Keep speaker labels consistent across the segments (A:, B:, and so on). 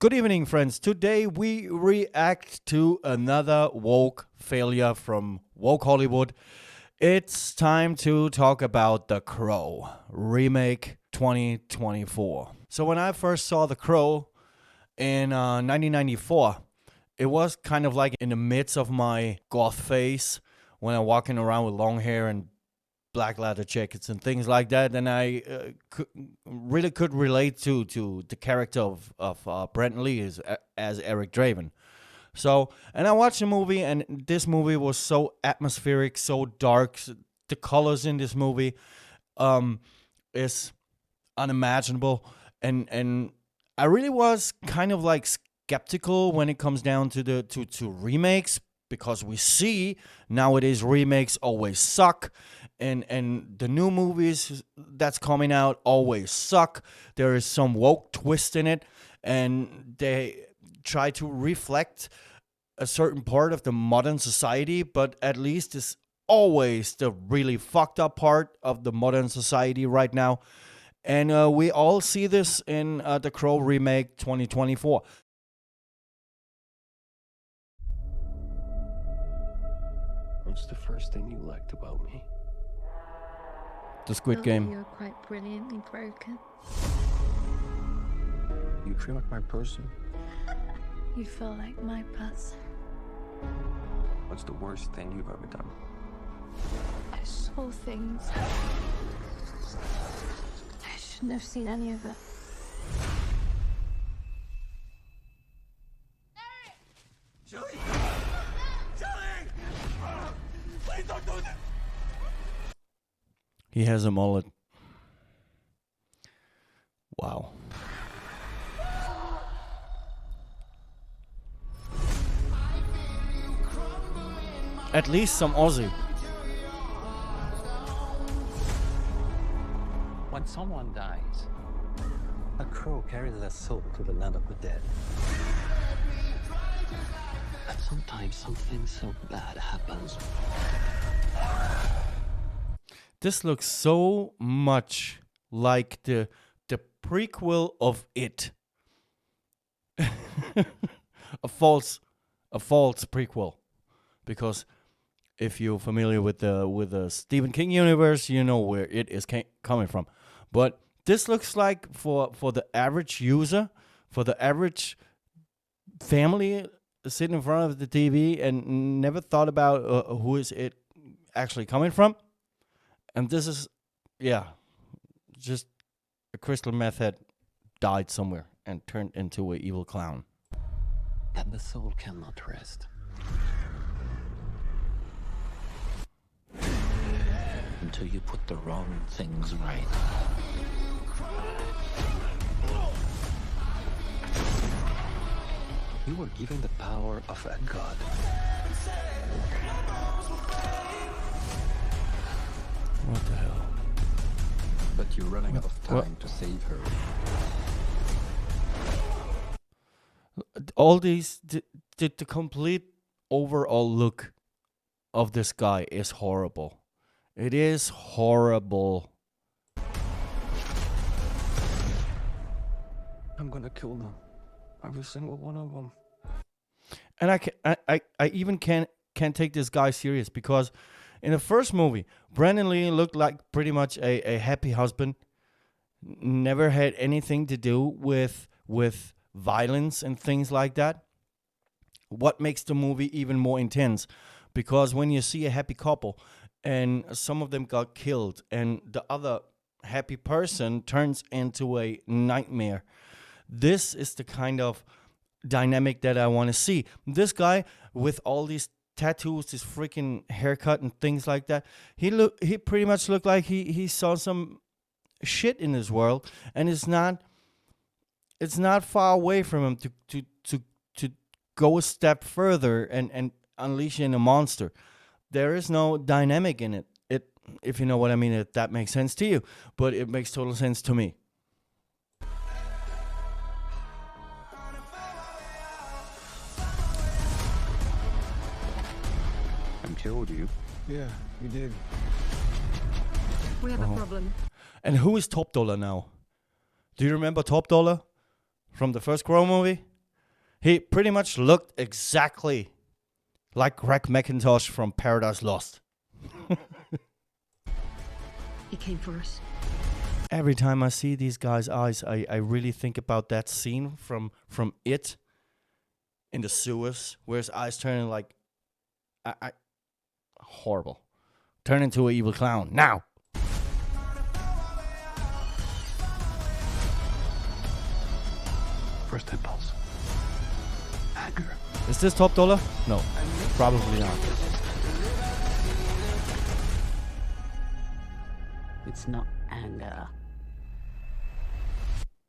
A: Good evening, friends. Today we react to another woke failure from woke Hollywood. It's time to talk about The Crow remake 2024. So when I first saw The Crow in 1994, it was kind of like in the midst of my goth phase when I'm walking around with long hair and black leather jackets and things like that, and I really could relate to the character of Brent Lee as Eric Draven. So, and I watched the movie, and this movie was so atmospheric, so dark. The colors in this movie is unimaginable, and I really was kind of like skeptical when it comes down to the to remakes, because we see nowadays remakes always suck, and the new movies that's coming out always suck. There is some woke twist in it, and they try to reflect a certain part of the modern society, but at least it's always the really fucked up part of the modern society right now. And we all see this in The Crow remake 2024.
B: What's the first thing you liked about me?
A: The Squid
C: Felt
A: Game.
C: You're quite brilliantly broken.
B: You feel like my person?
C: You feel like my person.
B: What's the worst thing you've ever done?
C: I saw things. I shouldn't have seen any of it.
B: Julie! Julie! Please don't do that!
A: He has a mullet. Wow. At least some Aussie.
D: When someone dies, a crow carries their soul to the land of the dead. But sometimes something so bad happens.
A: This looks so much like the prequel of It. a false prequel, because if you're familiar with the Stephen King universe, you know where it is coming from. But this looks like for the average user, for the average family sitting in front of the TV and never thought about who is it actually coming from. And this is, yeah, just a crystal meth head died somewhere and turned into an evil clown.
D: And the soul cannot rest until you put the wrong things right. You were given the power of a god.
A: What the hell?
D: But you're running out of time to save her.
A: All these, the complete overall look of this guy is horrible. It is horrible.
B: I'm gonna kill them. Every single one of them.
A: And I even can't take this guy serious, because in the first movie, Brandon Lee looked like pretty much a happy husband. Never had anything to do with violence and things like that. What makes the movie even more intense? Because when you see a happy couple and some of them got killed and the other happy person turns into a nightmare, this is the kind of dynamic that I want to see. This guy with all these tattoos, this freaking haircut and things like that, he pretty much looked like he saw some shit in this world, and it's not far away from him to go a step further and unleashing a monster. There is no dynamic in it. If you know what I mean, if that makes sense to you, but it makes total sense to me.
B: I killed you. Yeah, you did.
E: We have a problem.
A: And who is Top Dollar now? Do you remember Top Dollar from the first Crow movie? He pretty much looked exactly like Greg McIntosh from Paradise Lost.
E: He came for us.
A: Every time I see these guys' eyes, I really think about that scene from It in the sewers, where his eyes turning like, horrible. Turn into an evil clown now.
F: First impulse. Anger.
A: Is this top dollar? No, probably not.
G: It's not anger.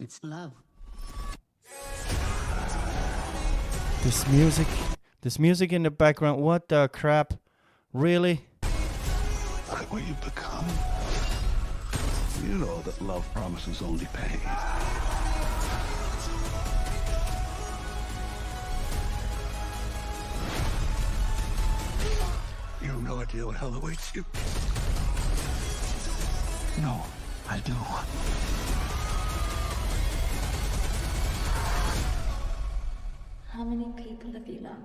G: It's love.
A: This music in the background, what the crap? Really?
F: Look at what you've become. You know that love promises only pain. You have no idea what hell awaits you. No, I do.
C: How many people have you loved?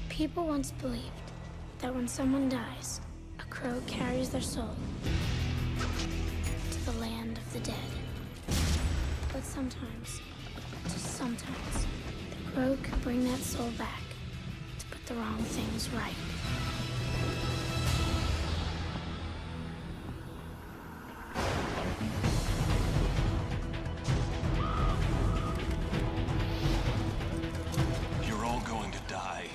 H: People once believed that when someone dies, a crow carries their soul to the land of the dead. But sometimes, just sometimes, the crow can bring that soul back to put the wrong things right.
F: You're all going to die.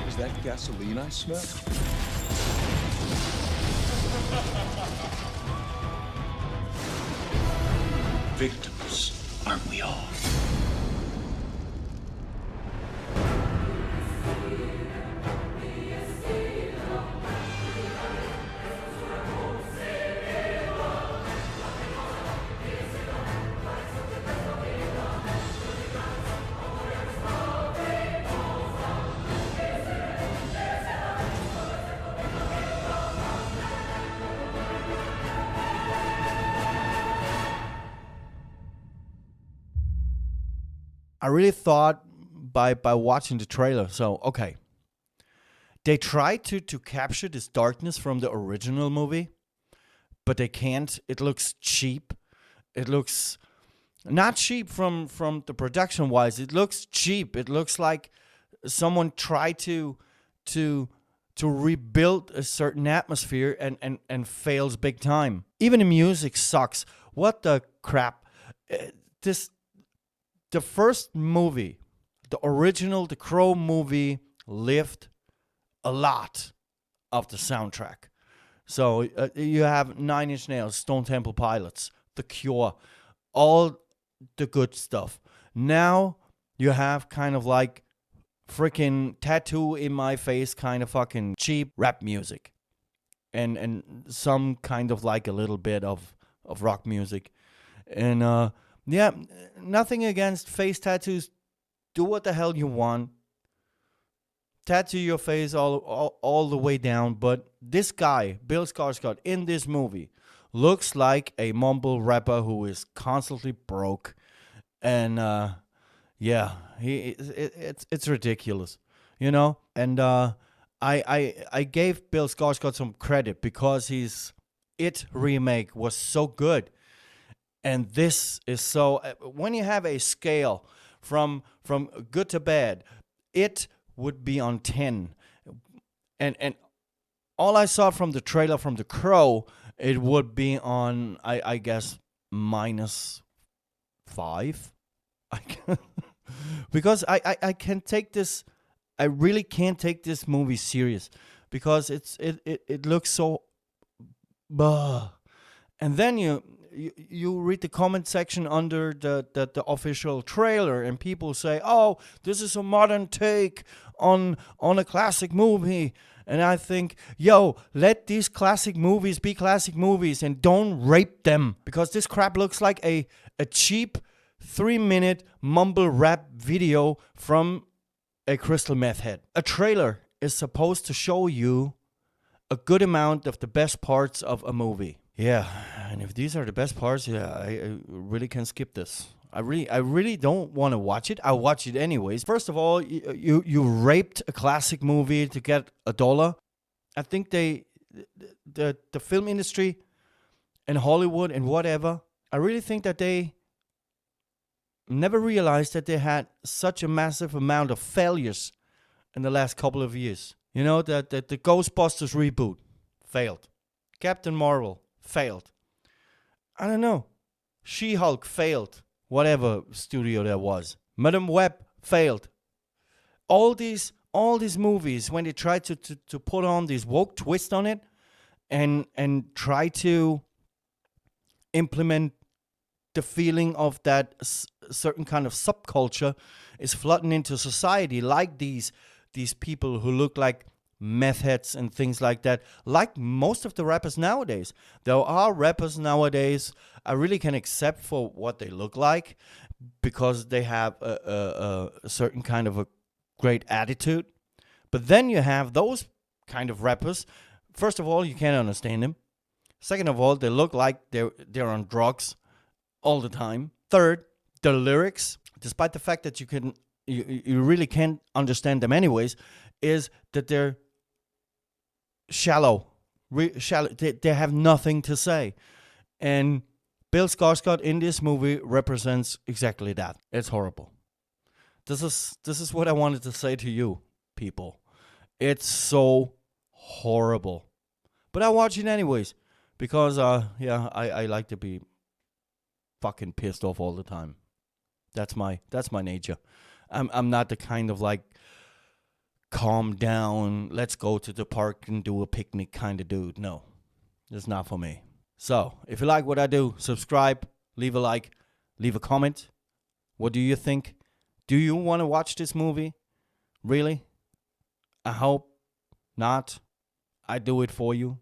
B: Is that gasoline I smell?
F: Victims, aren't we all?
A: I really thought by watching the trailer, so okay. They tried to capture this darkness from the original movie, but they can't. It looks cheap. It looks not cheap from the production wise. It looks cheap. It looks like someone tried to rebuild a certain atmosphere and fails big time. Even the music sucks. What the crap? The first movie, the original, the Crow movie, lived a lot of the soundtrack. So you have Nine Inch Nails, Stone Temple Pilots, The Cure, all the good stuff. Now you have kind of like freaking tattoo in my face kind of fucking cheap rap music. And some kind of like a little bit of rock music. And yeah, nothing against face tattoos. Do what the hell you want. Tattoo your face all the way down. But this guy, Bill Skarsgård, in this movie, looks like a mumble rapper who is constantly broke. And yeah, it's ridiculous, you know. And I gave Bill Skarsgård some credit because his It remake was so good. And this is so, when you have a scale from good to bad, it would be on 10. And all I saw from the trailer from The Crow, it would be on, I guess, -5. Because I can take this, I really can't take this movie serious. Because it looks so, and then you read the comment section under the official trailer, and people say, "Oh, this is a modern take on a classic movie," And I think, yo, let these classic movies be classic movies and don't rape them. Because this crap looks like a cheap 3-minute mumble rap video from a crystal meth head. A trailer is supposed to show you a good amount of the best parts of a movie. Yeah, and if these are the best parts, yeah, I really can skip this. I really don't want to watch it. I'll watch it anyways. First of all, you raped a classic movie to get $1. I think the film industry and Hollywood and whatever, I really think that they never realized that they had such a massive amount of failures in the last couple of years. You know, that the Ghostbusters reboot failed. Captain Marvel failed. I don't know. She-Hulk failed. Whatever studio there was. Madame Web failed. All these movies, when they try to put on this woke twist on it and try to implement the feeling of that certain kind of subculture is flooding into society, like these people who look like meth heads and things like that, like most of the rappers nowadays. There are rappers nowadays I really can accept for what they look like because they have a certain kind of a great attitude. But then you have those kind of rappers. First of all, you can't understand them. Second of all, they look like they're on drugs all the time. Third, the lyrics, despite the fact that you really can't understand them anyways, is that they're shallow. They have nothing to say. And Bill Skarsgård in this movie represents exactly that. It's horrible. This is what I wanted to say to you, people. It's so horrible. But I watch it anyways because I like to be fucking pissed off all the time. That's my nature. I'm not the kind of like calm down, let's go to the park and do a picnic kind of dude. No, it's not for me. So, if you like what I do, subscribe, leave a like, leave a comment. What do you think? Do you want to watch this movie? Really? I hope not. I do it for you.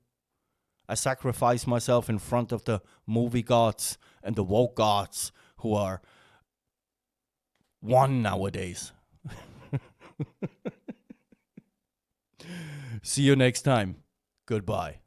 A: I sacrifice myself in front of the movie gods and the woke gods who are one nowadays. See you next time. Goodbye.